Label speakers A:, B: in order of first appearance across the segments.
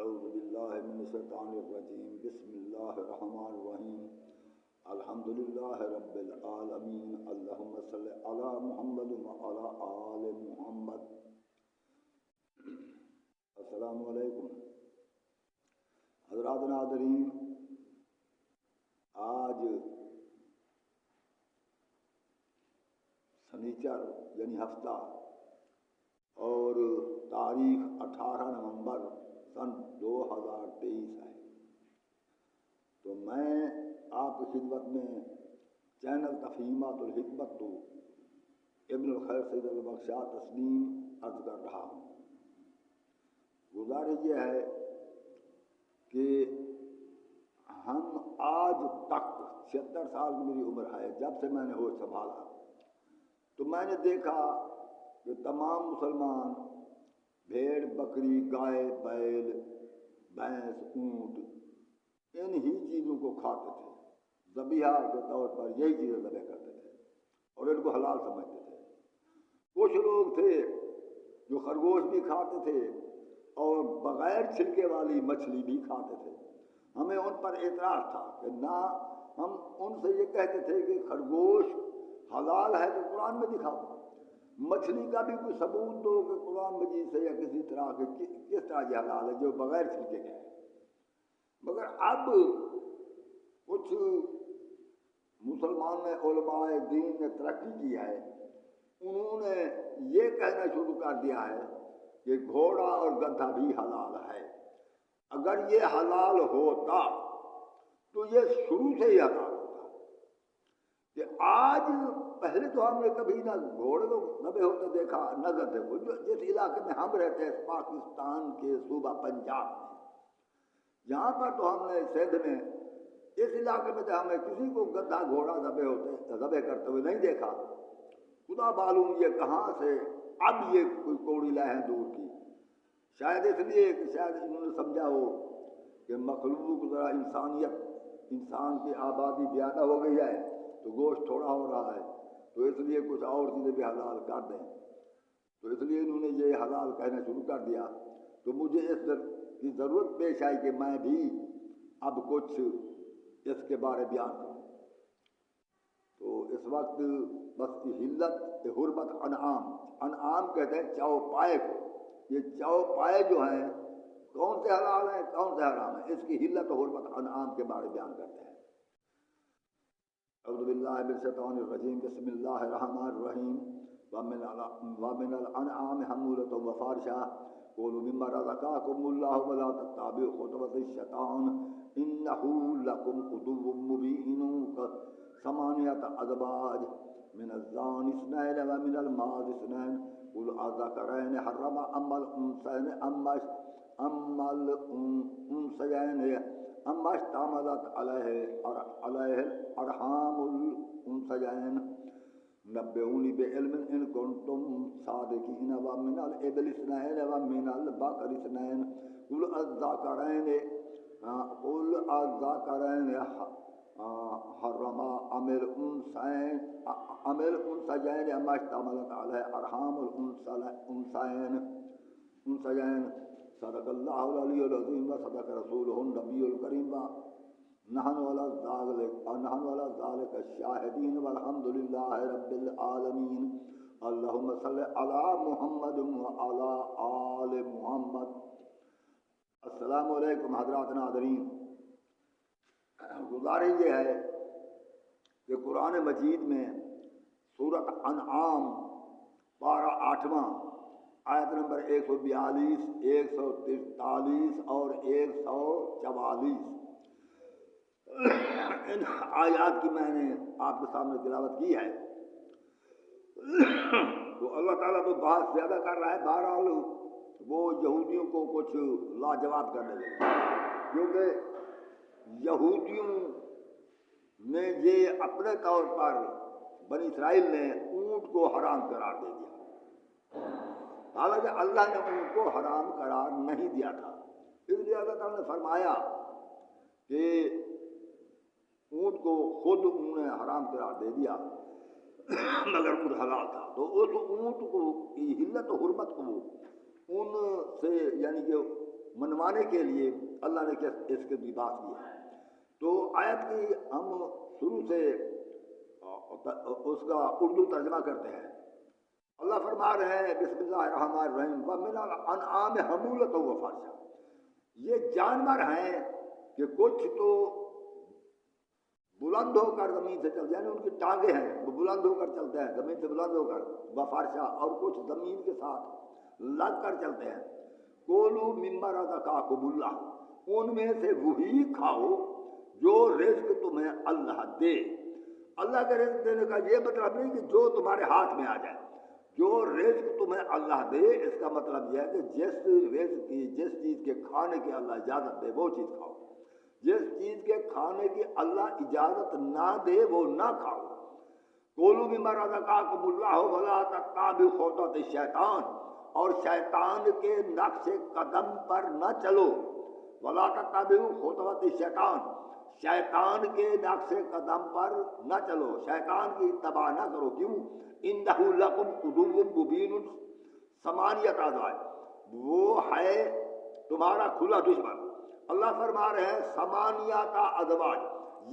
A: اعوذ باللہ من الشیطان الرجیم بسم اللہ الرحمن الرحیم الحمد للہ رب العالمین اللہم صلی علی محمد وعلی آل محمد. السلام علیکم حضرات ناظرین. آج سنیچر یعنی ہفتہ اور تاریخ 18 نومبر سن 2023 ہے. تو میں آپ کی خدمت میں چینل تفہیمات الحکمت تو ابن الخیر سید البخشا تسلیم عرض کر رہا ہوں. گزارش یہ ہے کہ ہم آج تک 76 سال کی میری عمر ہے، جب سے میں نے ہوش سنبھالا تو میں نے دیکھا کہ تمام مسلمان بھیڑ بکری گائے بیل بھینس اونٹ ان ہی چیزوں کو کھاتے تھے، ذبیحہ کے طور پر یہی چیزیں ذبح کرتے تھے اور ان کو حلال سمجھتے تھے. کچھ لوگ تھے جو خرگوش بھی کھاتے تھے اور بغیر چھلکے والی مچھلی بھی کھاتے تھے. ہمیں ان پر اعتراض تھا کہ نہ ہم ان سے یہ کہتے تھے کہ خرگوش حلال ہے تو قرآن میں دکھاؤ، مچھلی کا بھی کوئی ثبوت دو کہ قرآن مجید سے یا کسی طرح کے کس طرح یہ حلال ہے جو بغیر چھلکے کے ہے. مگر اب کچھ مسلمان علماء دین نے ترقی کی ہے، انہوں نے یہ کہنا شروع کر دیا ہے کہ گھوڑا اور گدھا بھی حلال ہے. اگر یہ حلال ہوتا تو یہ شروع سے ہی حلال ہوتا. کہ آج پہلے تو ہم نے کبھی نہ گھوڑے کو ذبح ہوتے دیکھا نہ گدھے کو. جس علاقے میں ہم رہتے ہیں پاکستان کے صوبہ پنجاب میں، یہاں پر تو ہم نے سندھ میں اس علاقے میں تو ہمیں کسی کو گدھا گھوڑا ذبح کرتے ہوئے نہیں دیکھا. خدا معلوم یہ کہاں سے اب یہ کوئی کوڑی لائے ہیں دور کی. شاید اس لیے کہ شاید انہوں نے سمجھا ہو کہ مخلوق ذرا انسان کی آبادی زیادہ ہو گئی ہے تو گوشت تھوڑا ہو رہا ہے، تو اس لیے کچھ اور چیزیں بھی حلال کر دیں. تو اس لیے انہوں نے یہ حلال کہنا شروع کر دیا. تو مجھے اس کی ضرورت پیش آئی کہ میں بھی اب کچھ اس کے بارے بیان کروں. تو اس وقت بس حلت حرمت انعام کہتے ہیں چوپائے کو. یہ چوپائے جو ہیں کون سے حلال ہیں کون سے حرام ہیں، اس کی حلت و حرمت انعام کے بارے بیان کرتے ہیں. اعوذ باللہ من الشیطان الرجیم بسم اللہ الرحمن الرحیم ومن الانعام حمولۃ وفرشا قولوا مما رزقکم اللہ ولا تتبعوا خطوات الشیطان انہ لکم عدو مبین. ثمانیۃ ازواج من الضان اثنین ومن الماعز اثنین قل الذکرین حرم ام الانثیین ام الانثیین اما اشتملت علیہ ارحام الانثیین نبئونی بعلم ان کنتم صادقین. ومن الابل اثنین ومن البقر اثنین قل الذکرین حرم ام الانثیین اما اشتملت علیہ ارحام الانثیین. صدق اللہ العلی العظیم و صدق رسولہ النبی الکریم و نحن علی ذلک الشاہدین والحمد للہ رب العالمین. اللہم صلی علی محمد و علی آل محمد. السلام علیکم حضرات ناظرین. گزارش یہ ہے کہ قرآن مجید میں سورۃ انعام پارہ 8واں آیت نمبر 142 143 اور 144 ان آیات کی میں نے آپ کے سامنے تلاوت کی ہے. تو اللہ تعالیٰ تو بات زیادہ کر رہا ہے. بہرحال وہ یہودیوں کو کچھ لاجواب کرنے لگے، کیونکہ یہودیوں نے یہ اپنے طور پر بنی اسرائیل نے اونٹ کو حرام قرار دے دیا، حالانکہ اللہ نے ان کو حرام قرار نہیں دیا تھا. اس لیے اللہ تعالیٰ نے فرمایا کہ اونٹ کو خود انہوں نے حرام قرار دے دیا مگر خود حلال تھا. تو اس اونٹ کو کی حلت و حرمت کو ان سے یعنی کہ منوانے کے لیے اللہ نے اس کے بھی بات کی ہے۔ تو آیت کی ہم شروع سے اس کا اردو ترجمہ کرتے ہیں۔ اللہ فرما رہے ہیں بسم اللہ الرحمن الرحیم وَمِنَ الْأَنْعَامِ حَمُولَةً وَفَرْشًا، یہ جانور ہیں کہ کچھ تو بلند ہو کر زمین سے چلتے ہیں، یعنی ان کی ٹانگیں ہیں وہ بلند ہو کر چلتے ہیں زمین سے بلند ہو کر، وفرشا، اور کچھ زمین کے ساتھ لگ کر چلتے ہیں۔ کولو مما رزقکم اللہ، ان میں سے وہی کھاؤ جو رزق تمہیں اللہ دے۔ اللہ کے رزق دینے کا یہ مطلب نہیں کہ جو تمہارے ہاتھ میں آ جائے، جو رزق تمہیں اللہ دے اس کا مطلب یہ ہے کہ جس رزق کی، جس چیز کے کھانے کی اللہ اجازت دے وہ چیز کھاؤ، جس چیز کے کھانے کی اللہ اجازت نہ دے وہ نہ کھاؤ۔ کولو مما رزقکم اللہ ولا تتبعوا خطوات الشیطان، اور شیطان کے نقش قدم پر نہ چلو۔ ولا تتبعوا خطوات الشیطان، شیطان کے نقش قدم پر نہ چلو، شیطان کی اتباع نہ کرو۔ کیوں؟ انہ لکم عدو مبین ثمانیۃ ازواج، وہ ہے تمہارا کھلا دشمن۔ اللہ فرما رہے ہیں ثمانیۃ ازواج،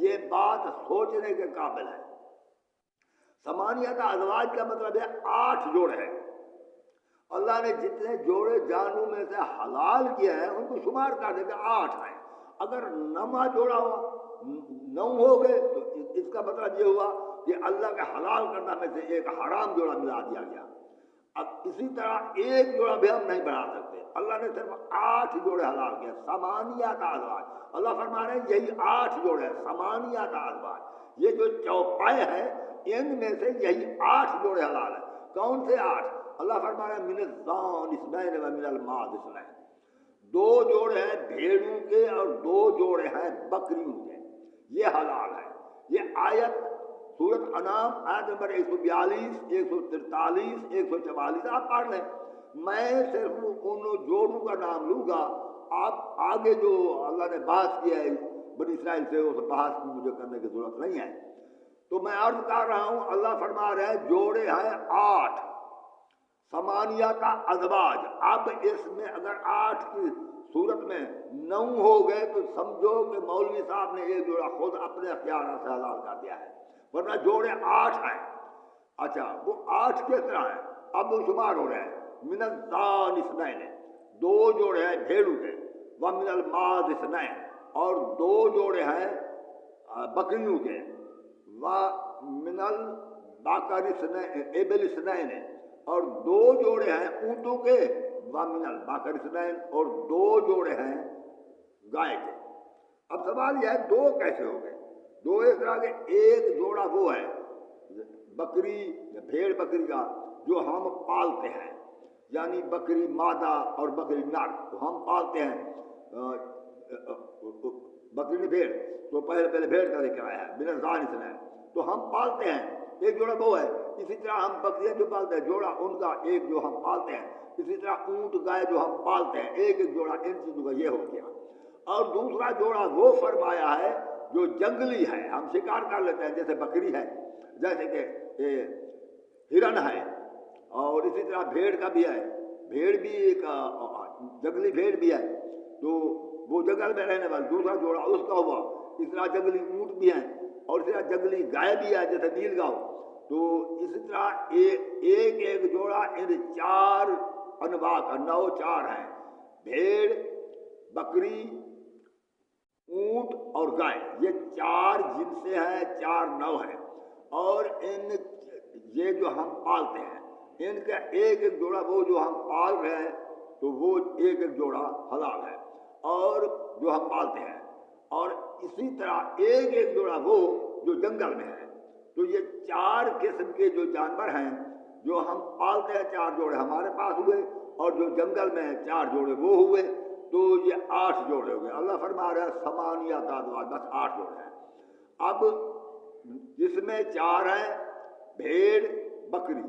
A: یہ بات سوچنے کے قابل ہے۔ ثمانیۃ ازواج کا مطلب ہے 8 جوڑے ہیں۔ اللہ نے جتنے جوڑے جانوں میں سے حلال کیے ہیں ان کو شمار کر دے کہ 8 ہیں۔ اگر 9واں جوڑا ہوا، 9 ہو گئے تو اس کا مطلب یہ ہوا کہ اللہ کے حلال کردہ میں سے ایک حرام جوڑا ملا دیا گیا۔ اب اسی طرح ایک جوڑا بھی ہم نہیں بنا سکتے، اللہ نے صرف 8 جوڑے حلال کیا، ثمانیۃ ازواج۔ اللہ فرما رہے ہیں یہی 8 جوڑے ہیں، ثمانیۃ ازواج، یہ جو چوپائے ہیں ان میں سے یہی 8 جوڑے حلال ہیں۔ کون سے 8؟ اللہ فرما رہے ہیں من الضان اثنین و من الماعز اثنین، 2 جوڑے ہیں بھیڑوں کے اور 2 جوڑے ہیں بکریوں کے، یہ حلال ہے۔ یہ آیت سورۃ انعام آیت نمبر 142، 143، 144 آپ پڑھ لیں۔ میں صرف ان جوڑوں کا نام لوں گا، آپ آگے جو اللہ نے بحث کیا ہے بنی اسرائیل سے اس بحث کی مجھے کرنے کی ضرورت نہیں ہے۔ تو میں عرض کر رہا ہوں اللہ فرما رہے ہیں جوڑے ہیں 8، ثمانیۃ ازواج۔ اب اس میں اگر 8 کی صورت میں 9 ہو گئے تو سمجھو کہ مولوی صاحب نے ایک جوڑا خود اپنے اختیار سے حلال کر دیا ہے، ورنہ جوڑے 8 ہیں۔ اچھا وہ 8 کس طرح ہیں؟ اب وہ شمار ہو رہے ہیں۔ من الضان اثنین، 2 جوڑے ہیں بھیڑوں کے، ومن الماعز اثنین، اور 2 جوڑے ہیں بکریوں کے، ومن البقر اثنین ابل اثنین، اور 2 جوڑے ہیں اونٹوں کے، ومن البقر اثنین، اور 2 جوڑے ہیں گائے کے۔ اب سوال یہ ہے 2 کیسے ہو گئے؟ 2 اس طرح کے، ایک جوڑا وہ ہے بکری یا بھیڑ بکری کا جو ہم پالتے ہیں، یعنی بکری مادہ اور بکری نر تو ہم پالتے ہیں، بکری بھیڑ تو پہلے بھیڑ کا ذکر آیا ہے، بن الضان اثنین، تو ہم پالتے ہیں، ایک جوڑا وہ ہے۔ اسی طرح ہم بکریاں جو پالتے ہیں جوڑا ان کا ایک جو ہم پالتے ہیں، اسی طرح اونٹ گائے جو ہم پالتے ہیں ایک جوڑا ان چیزوں کا یہ ہو گیا۔ اور دوسرا جوڑا وہ فرمایا ہے جو جنگلی ہے، ہم شکار کر لیتے ہیں، جیسے بکری ہے، جیسے کہ ہرن ہے، اور اسی طرح بھیڑ کا بھی ہے، بھیڑ بھی ایک جنگلی بھیڑ بھی ہے تو وہ جنگل میں رہنے والا دوسرا جوڑا اس کا ہوا۔ اس طرح جنگلی اونٹ بھی ہیں، اور اسی طرح جنگلی گائے بھی ہے جیسے نیل گاؤں۔ تو اسی طرح ایک جوڑا ان 4 انواع کا، 9 4 ہیں، بھیڑ، بکری، اونٹ اور گائے، یہ 4 جن سے ہیں، 4 نو ہیں، اور ان یہ جو ہم پالتے ہیں ان کا ایک جوڑا وہ جو ہم پال رہے ہیں تو وہ ایک جوڑا حلال ہے اور جو ہم پالتے ہیں، اور اسی طرح ایک جوڑا وہ جو جنگل میں ہے۔ تو یہ 4 قسم کے جو جانور ہیں جو ہم پالتے ہیں، 4 جوڑے ہمارے پاس ہوئے، اور جو جنگل میں 4 جوڑے وہ ہوئے، تو یہ 8 جوڑے ہوئے۔ اللہ فرما رہا ہے ثمانیۃ ازواج، بس 8 جوڑے ہیں۔ اب جس میں 4 ہیں بھیڑ، بکری،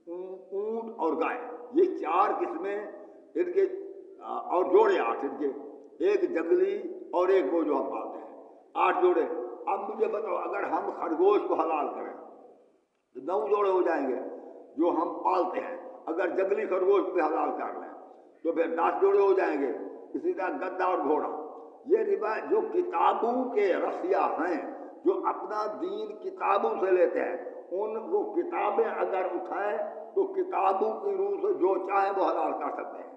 A: اونٹ اور گائے، یہ 4 قسمیں ان کے، اور جوڑے 8 ان کے، ایک جنگلی اور ایک وہ جو ہم پالتے ہیں، 8 جوڑے۔ اب مجھے بتاؤ اگر ہم خرگوش کو حلال کریں تو 9 جوڑے ہو جائیں گے جو ہم پالتے ہیں، اگر جنگلی خرگوش پہ حلال کر لیں تو پھر 10 جوڑے ہو جائیں گے، اسی طرح گدھا اور گھوڑا، یہ روایت جو کتابوں کے رسیا ہیں، جو اپنا دین کتابوں سے لیتے ہیں، ان وہ کتابیں اگر اٹھائیں تو کتابوں کی روح سے جو چاہیں وہ حلال کر سکتے ہیں۔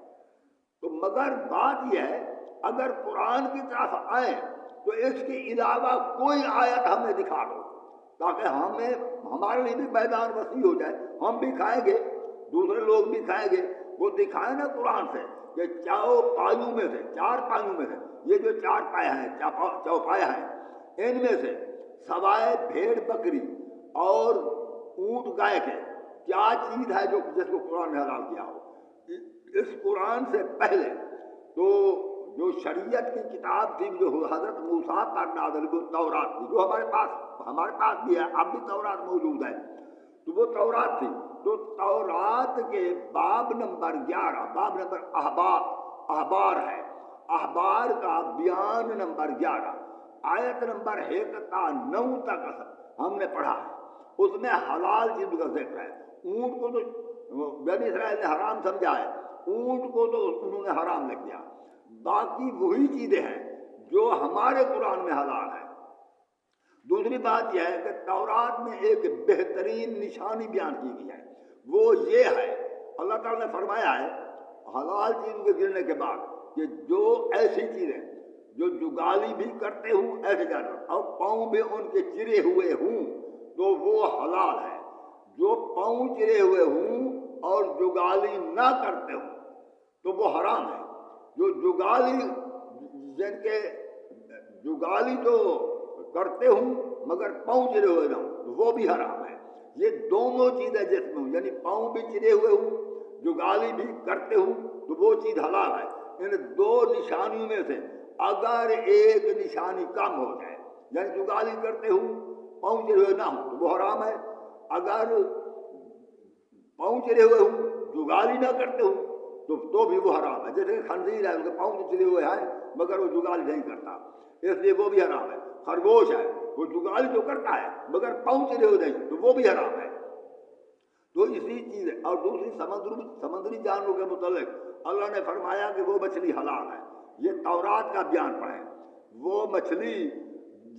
A: تو مگر بات یہ ہے اگر قرآن کی طرف آئیں تو اس کے علاوہ کوئی آیت ہمیں دکھا دو تاکہ ہمارے لیے بھی میدان وسیع ہو جائے، ہم بھی کھائیں گے، دوسرے لوگ بھی کھائیں گے۔ وہ دکھائیں نا قرآن سے کہ چار پائیوں میں سے یہ جو چار پائے ہیں، چوپایا ہیں، ان میں سے سوائے بھیڑ بکری اور اونٹ گائے کے کیا چیز ہے جس کو قرآن نے حلال کیا ہو؟ اس قرآن سے پہلے تو جو شریعت کی کتاب تھی جو حضرت موسیٰ پر نازل وہ تورات تھی، جو ہمارے پاس بھی ہے، اب بھی تورات موجود ہے، تو وہ تورات تھی۔ تو تورات کے باب نمبر 11 باب نمبر احبار ہے، احبار کا بیان نمبر 11 آیت نمبر 1 تا 9 تک ہم نے پڑھا ہے، اس میں حلال چیز کا ذکر ہے۔ اونٹ کو تو بنی اسرائیل نے حرام سمجھا ہے، اونٹ کو تو انہوں نے حرام لکھ دیا، باقی وہی چیزیں ہیں جو ہمارے قرآن میں حلال ہے۔ دوسری بات یہ ہے کہ تورات میں ایک بہترین نشانی بیان کی گئی ہے، وہ یہ ہے اللہ تعالیٰ نے فرمایا ہے حلال چیزوں کے گرنے کے بعد کہ جو ایسی چیزیں جو جگالی بھی کرتے ہوں ایسے جانور اور پاؤں بھی ان کے چرے ہوئے ہوں تو وہ حلال ہے، جو پاؤں چرے ہوئے ہوں اور جگالی نہ کرتے ہوں تو وہ حرام ہے۔ جو جگالی تو کرتے ہوں مگر پاؤں چرے ہوئے نہ ہوں تو وہ بھی حرام ہے۔ یہ دونوں چیزیں جس میں ہوں، یعنی پاؤں بھی چرے ہوئے ہوں، جگالی بھی کرتے ہوں تو وہ چیز حلال ہے۔ ان دو نشانیوں میں سے اگر ایک نشانی کم ہو جائے، یعنی جگالی کرتے ہوں پاؤں چرے ہوئے نہ ہوں تو وہ حرام ہے، اگر پاؤں چرے ہوئے ہوں جگالی نہ کرتے ہوں تو بھی وہ حرام ہے۔ جیسے خنزیر ہے، اس کے پاؤں تو چرے ہوئے ہیں مگر وہ جگالی نہیں کرتا، اس لیے وہ بھی حرام ہے۔ خرگوش ہے، وہ جگالی تو کرتا ہے مگر پاؤں چرے ہوئے نہیں تو وہ بھی حرام ہے۔ تو اسی چیز اور دوسری سمندری جانوروں کے متعلق اللہ نے فرمایا کہ وہ مچھلی حلال ہے۔ یہ تورات کا بیان پڑھیں، وہ مچھلی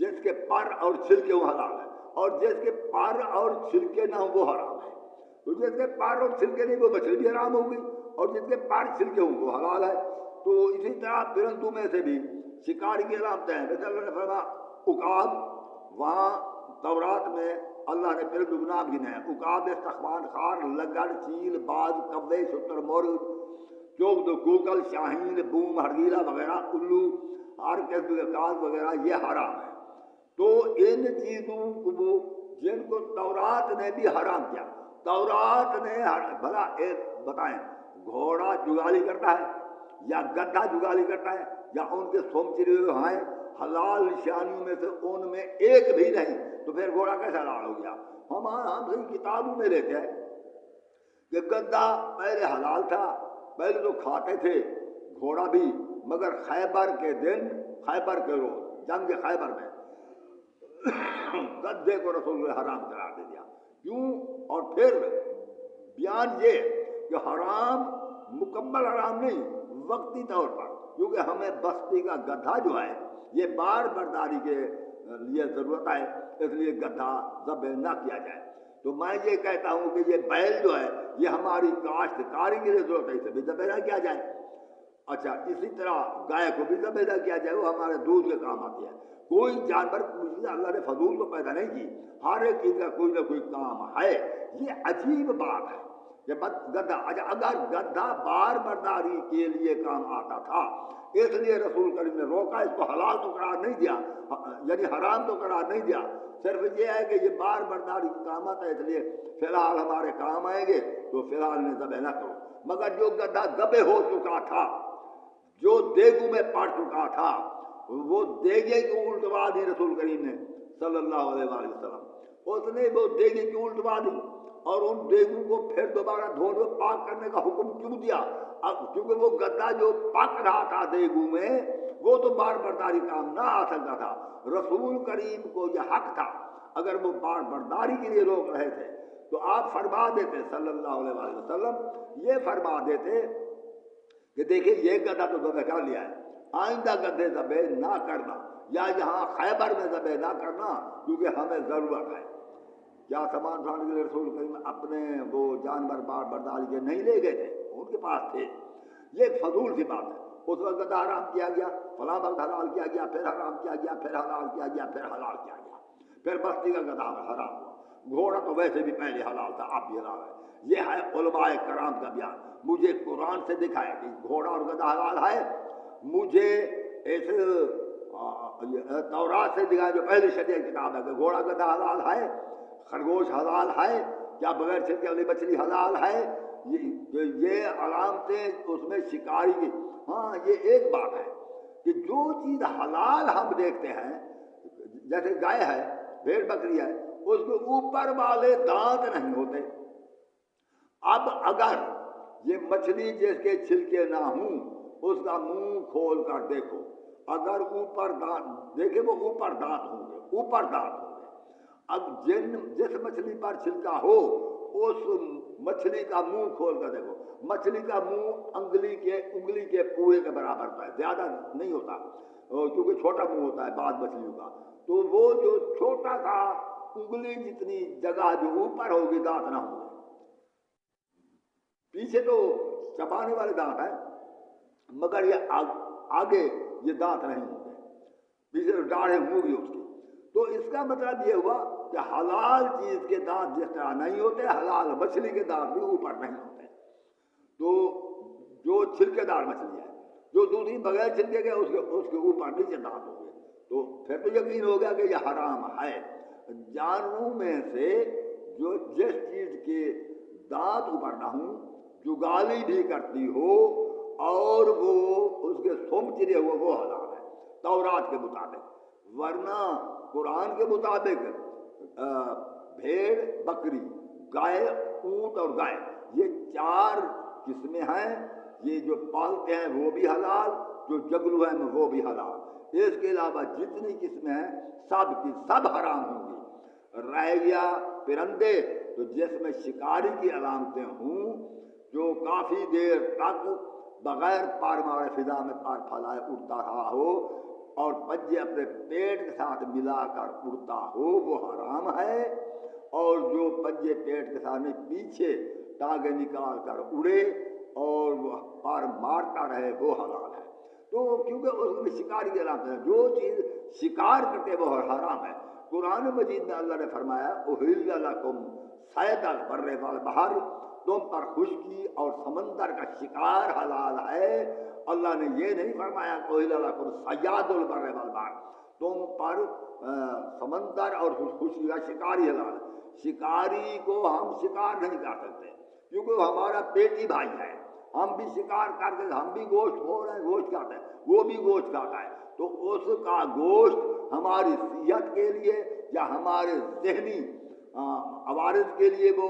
A: جس کے پر اور چھلکے وہ حلال ہے، اور جس کے پر اور چھلکے نہ ہو وہ حرام ہے۔ تو جس کے پر اور چھلکے نہیں وہ مچھلی بھی حرام ہوگی، اور جس کے پر چھلکے ہوں وہ حلال ہے۔ تو اسی طرح پرندوں میں سے بھی شکار کی علامتیں ہیں، جیسے اللہ نے فرمایا عقاب، وہاں تورات میں اللہ نے پرندوں کے نام گنے ہیں، عقاب، استخوان، خار، لگڑ، چیل، باز، کوے، شتر مرغ، چوک، کوکل، شاہین، بوم، ہرگیلا وغیرہ، الو، ہر قسم کے کاغذ وغیرہ یہ حرام ہے۔ تو ان چیزوں کو جن کو تورات نے بھی حرام کیا، تورات نے بھلا بتائیں گھوڑا جگالی کرتا ہے یا گدھا جگالی کرتا ہے یا ان کے سوم چرے ہوئے ہیں حلال نشانیوں میں سے ان میں ایک بھی نہیں، تو پھر گھوڑا کیسے حلال ہو گیا؟ ہم صحیح کتابوں میں لیتے ہیں کہ گدھا پہلے حلال تھا، پہلے تو کھاتے تھے گھوڑا بھی، مگر خیبر کے دن، خیبر کے روز جنگ خیبر میں گدھے کو رسول نے حرام قرار دے دیا۔ کیوں؟ اور پھر بیان یہ کہ حرام مکمل حرام نہیں، وقتی طور پر، کیونکہ ہمیں بستی کا گدھا جو ہے یہ بار برداری کے لیے ضرورت ہے، اس لیے گدھا ذبح نہ کیا جائے۔ تو میں یہ کہتا ہوں کہ یہ بیل جو ہے یہ ہماری کاشتکاری کے لیے ضرورت ہے، اسے بھی ذبح نہ کیا جائے۔ اچھا، اسی طرح گائے کو بھی ذبح نہ کیا جائے، وہ ہمارے دودھ کے کام آتی ہے۔ کوئی جانور اللہ نے فضول تو پیدا نہیں کی، ہر ایک چیز کا کوئی نہ کوئی کام ہے۔ یہ عجیب بات ہے کہ گدھا، اگر گدھا بار برداری کے لیے کام آتا تھا اس لیے رسول کریم نے روکا، اس کو حلال تو قرار نہیں دیا، یعنی حرام تو قرار نہیں دیا، صرف یہ ہے کہ یہ بار برداری کی کام آتا ہے اس لیے فی الحال ہمارے کام آئیں گے تو فی الحال انہیں ذبح نہ کرو۔ مگر جو گدھا ذبح ہو چکا تھا، جو دیگوں میں پڑ چکا تھا، وہ دیگے کی الٹوا دی رسول کریم نے صلی اللہ علیہ وآلہ وسلم، اس نے وہ دیگے کی الٹوا دی اور ان دیگوں کو پھر دوبارہ دھونے پاک کرنے کا حکم کیوں دیا؟ کیونکہ وہ گدھا جو پک رہا تھا دیگوں میں وہ تو بار برداری کام نہ آ سکتا تھا۔ رسول کریم کو یہ حق تھا، اگر وہ بار برداری کے لیے روک رہے تھے تو آپ فرما دیتے صلی اللہ علیہ وآلہ وسلم، یہ فرما دیتے کہ دیکھیں یہ گدھا تو ذبح کر لیا ہے، آئندہ گدھے ذبح نہ کرنا، یا یہاں خیبر میں ذبح نہ کرنا کیونکہ ہمیں ضرورت ہے۔ کیا سامان اٹھانے کے لیے رسول کریم اپنے وہ جانور بار برداری کے نہیں لے گئے تھے؟ ان کے پاس تھے۔ یہ ایک فضول سی بات ہے۔ اس وقت گدھا حرام کیا گیا، فلاں وقت حلال کیا گیا، پھر حرام کیا گیا، پھر حلال کیا گیا، پھر حلال کیا گیا، پھر بستی کا گدھا حرام ہوا۔ گھوڑا تو ویسے بھی پہلے حلال تھا، اب بھی حلال ہے۔ یہ ہے علماء کرام کا بیان۔ مجھے قرآن سے دکھائے کہ گھوڑا اور گدھا حلال ہے، مجھے اس تورات سے دکھائے جو پہلی شریعت کتاب ہے کہ گھوڑا گدھا حلال ہے، خرگوش حلال ہے، کیا بغیر چھلکے والی مچھلی حلال ہے، یہ علامتیں اس میں شکاری کی۔ ہاں یہ ایک بات ہے کہ جو چیز حلال ہم دیکھتے ہیں، جیسے گائے ہے، بھیڑ بکری ہے، اس کے اوپر والے دانت نہیں ہوتے۔ اب اگر یہ مچھلی جس کے چھلکے نہ ہوں، اس کا منہ کھول کر دیکھو، اگر اوپر دانت دیکھے وہ اوپر دانت ہوں گے، اوپر دانت ہوں گے۔ اب جس مچھلی پر چھلکا ہو اس مچھلی کا منہ کھول کر دیکھو، مچھلی کا منہ انگلی کے پورے کے برابر ہوتا ہے، زیادہ نہیں ہوتا کیونکہ چھوٹا منہ ہوتا ہے بعض مچھلیوں کا۔ تو وہ جو چھوٹا سا انگلی جتنی جگہ جو اوپر ہوگی دانت نہ ہوں گے، پیچھے تو چبانے والے دانت ہیں مگر یہ آگے یہ دانت نہیں ہوں گے، پیچھے تو ڈاڑھیں ہوں گی اس کی۔ تو اس کا مطلب یہ ہوا کہ حلال چیز کے دانت جس طرح نہیں ہوتے، حلال مچھلی کے دانت بھی اوپر نہیں ہوتے۔ تو جو چھلکے دار مچھلی ہے، جو دوسری بغیر چھلکے کے اس کے اوپر نیچے دانت ہوں گے، تو پھر تو یقین ہو گیا کہ یہ حرام ہے۔ جانوروں میں سے جو جس چیز کے دانت اوپر نہ ہوں، جگالی بھی کرتی ہو اور وہ اس کے سم چرے ہوئے، وہ حلال ہے تورات کے مطابق۔ ورنہ قرآن کے مطابق بھیڑ بکری، گائے، اونٹ اور گائے، یہ 4 قسمیں ہیں۔ یہ جو پالتے ہیں وہ بھی حلال، جو جگلو ہیں وہ بھی حلال۔ اس کے علاوہ جتنی قسمیں ہیں سب کی سب حرام ہوں گی۔ رہ گیا پرندے، تو جس میں شکاری کی علامتیں ہوں، جو کافی دیر تک بغیر پار مارے فضا میں پار پھیلائے اڑتا رہا ہو اور پنجے اپنے پیٹ کے ساتھ ملا کر اڑتا ہو، وہ حرام ہے۔ اور جو پنجے پیٹ کے ساتھ پیچھے ٹانگیں نکال کر اڑے اور وہ پار مارتا رہے، وہ حلال ہے۔ تو کیونکہ اس میں شکاری کی علامت ہے، جو چیز شکار کرتے وہ حرام ہے۔ قرآن مجید میں اللہ نے فرمایا احل لکم صید البر والبحر، تم پر خشکی اور سمندر کا شکار حلال ہے۔ اللہ نے یہ نہیں فرمایا کہ احل لکم صیاد البر والبحر، تم پر سمندر اور خشکی کا شکاری حلال ہے۔ شکاری کو ہم شکار نہیں کر سکتے کیونکہ وہ ہمارا پیٹی بھائی ہے، ہم بھی شکار کرتے ہیں، ہم بھی گوشت کھا رہے ہیں، گوشت کھاتے ہیں، وہ بھی گوشت کھاتا ہے، تو اس کا گوشت ہماری صحت کے لیے یا ہمارے ذہنی عوارض کے لیے وہ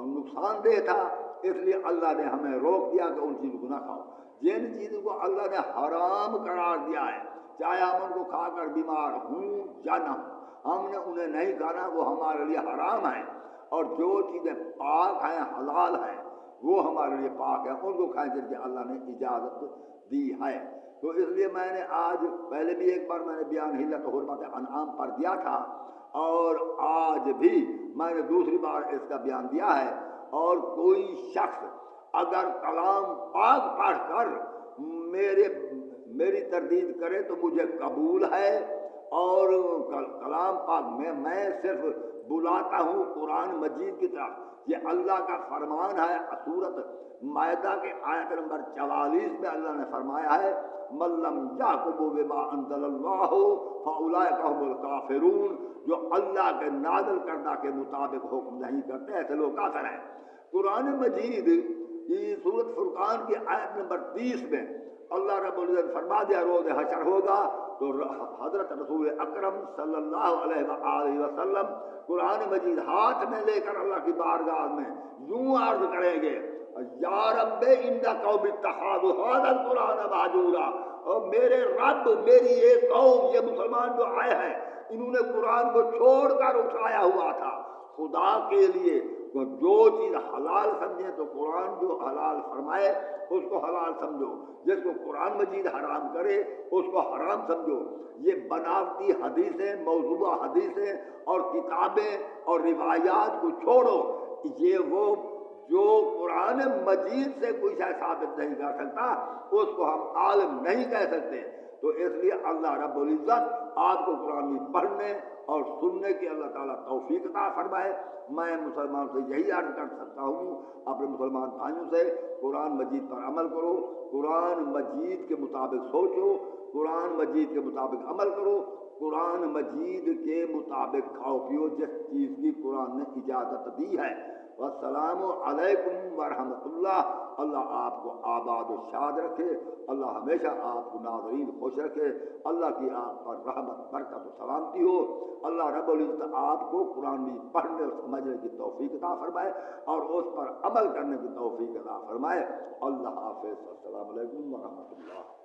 A: نقصان دہ تھا، اس لیے اللہ نے ہمیں روک دیا کہ ان چیزوں کو نہ کھاؤ۔ جن چیزوں کو اللہ نے حرام قرار دیا ہے، چاہے ہم ان کو کھا کر بیمار ہوں یا نہ ہوں، ہم نے انہیں نہیں کھانا، وہ ہمارے لیے حرام ہے۔ اور جو چیزیں پاک ہیں، حلال ہیں، وہ ہمارے لیے پاک ہیں، ان کو کھائیں جن کی اللہ نے اجازت دی ہے۔ تو اس لیے میں نے آج پہلے بھی ایک بار میں نے بیان حلت حرمت انعام پر دیا تھا، اور آج بھی میں نے دوسری بار اس کا بیان دیا ہے۔ اور کوئی شخص اگر کلام پاک پڑھ کر میری تردید کرے تو مجھے قبول ہے، اور کلام پاک میں صرف بلاتا ہوں قرآن مجید کی طرف۔ یہ اللہ کا فرمان ہے، سورۃ مائدہ کے آیت نمبر 44 میں اللہ نے فرمایا ہے مَن لَّمْ يَحْكُم بِمَا أَنزَلَ اللَّهُ فَأُولَٰئِكَ هُمُ الْكَافِرُونَ، جو اللہ کے نازل کردہ کے مطابق حکم نہیں کرتے ایسے لوگ کافر ہیں۔ قرآن مجید کی سورۃ فرقان کی آیت نمبر 30 میں اللہ رب العزت فرما دیا روز حشر ہوگا تو حضرت رسول اکرم صلی اللہ علیہ وآلہ وسلم قرآن مجید ہاتھ میں لے کر اللہ کی بارگاہ میں یوں عرض کریں گے یا رب ان قوم اتخذوا هذا القرآن مہجورا، اور میرے رب، میری یہ قوم، یہ مسلمان جو آئے ہیں، انہوں نے قرآن کو چھوڑ کر اٹھایا ہوا تھا، خدا کے لیے جو چیز حلال سمجھے تو قرآن جو حلال فرمائے اس کو حلال سمجھو، جس کو قرآن مجید حرام کرے اس کو حرام سمجھو۔ یہ بناوٹی حدیثیں، موضوعہ حدیثیں اور کتابیں اور روایات کو چھوڑو، یہ وہ جو قرآن مجید سے کوئی شے ثابت نہیں کر سکتا اس کو ہم عالم نہیں کہہ سکتے۔ تو اس لیے اللہ رب العزت آپ کو قرآن مجید پڑھنے اور سننے کی اللہ تعالیٰ توفیق عطا فرمائے۔ میں مسلمان سے یہی عرض کر سکتا ہوں، اپنے مسلمان بھائیوں سے، قرآن مجید پر عمل کرو، قرآن مجید کے مطابق سوچو، قرآن مجید کے مطابق عمل کرو، قرآن مجید کے مطابق کھاؤ پیو جس چیز کی قرآن نے اجازت دی ہے۔ والسلام علیکم ورحمۃ اللہ۔ اللہ آپ کو آباد و شاد رکھے، اللہ ہمیشہ آپ کو ناظرین خوش رکھے، اللہ کی آپ پر رحمت برکت و سلامتی ہو۔ اللہ رب العزت آپ کو قرآن میں پڑھنے اور سمجھنے کی توفیق عطا فرمائے اور اس پر عمل کرنے کی توفیق عطا فرمائے۔ اللہ حافظ، السلام علیکم ورحمۃ اللہ۔